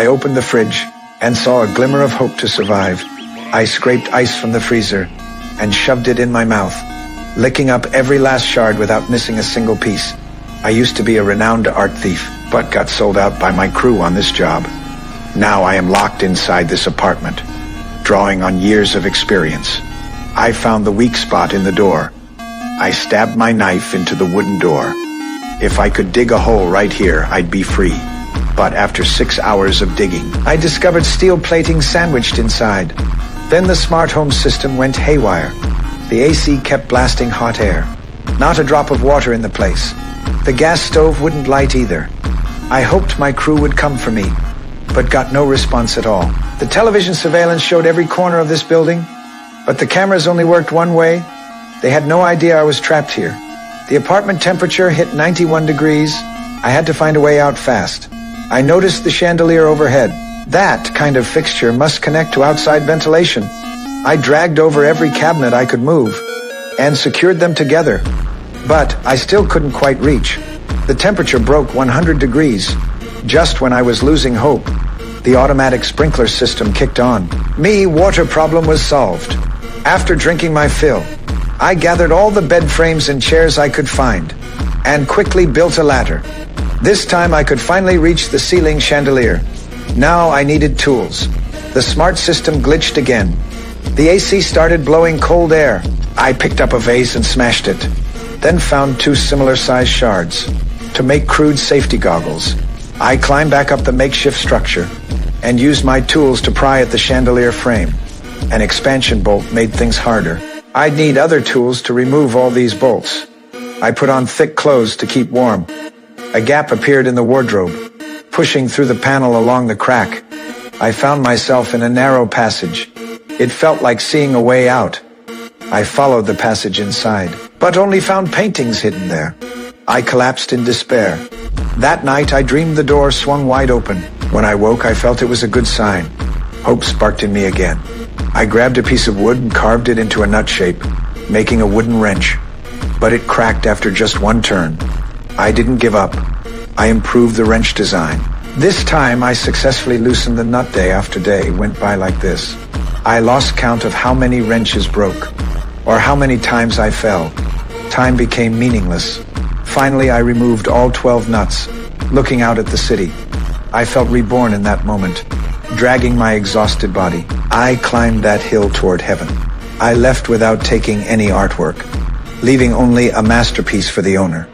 I opened the fridge and saw a glimmer of hope to survive. I scraped ice from the freezer and shoved it in my mouth, licking up every last shard without missing a single piece. I used to be a renowned art thief, but got sold out by my crew on this job. Now I am locked inside this apartment, drawing on years of experience. I found the weak spot in the door. I stabbed my knife into the wooden door. If I could dig a hole right here, I'd be free. But after 6 hours of digging, I discovered steel plating sandwiched inside. Then the smart home system went haywire. The AC kept blasting hot air. Not a drop of water in the place. The gas stove wouldn't light either. I hoped my crew would come for me, but got no response at all. The television surveillance showed every corner of this building, but the cameras only worked one way. They had no idea I was trapped here. The apartment temperature hit 91 degrees. I had to find a way out fast. I noticed the chandelier overhead. That kind of fixture must connect to outside ventilation. I dragged over every cabinet I could move and secured them together. But I still couldn't quite reach. The temperature broke 100 degrees. Just when I was losing hope, the automatic sprinkler system kicked on. Water problem was solved. After drinking my fill, I gathered all the bed frames and chairs I could find and quickly built a ladder. This time I could finally reach the ceiling chandelier. Now I needed tools. The smart system glitched again. The AC started blowing cold air. I picked up a vase and smashed it, then found 2 similar-sized shards to make crude safety goggles. I climbed back up the makeshift structure and used my tools to pry at the chandelier frame. An expansion bolt made things harder. I'd need other tools to remove all these bolts. I put on thick clothes to keep warm. A gap appeared in the wardrobe. Pushing through the panel along the crack, I found myself in a narrow passage. It felt like seeing a way out. I followed the passage inside, but only found paintings hidden there. I collapsed in despair. That night, I dreamed the door swung wide open. When I woke, I felt it was a good sign. Hope sparked in me again. I grabbed a piece of wood and carved it into a nut shape, making a wooden wrench. But it cracked after just one turn. I didn't give up. I improved the wrench design. This time, I successfully loosened the nut. Day after day went by like this. I lost count of how many wrenches broke, or how many times I fell. Time became meaningless. Finally, I removed all 12 nuts, looking out at the city. I felt reborn in that moment, dragging my exhausted body. I climbed that hill toward heaven. I left without taking any artwork, leaving only a masterpiece for the owner.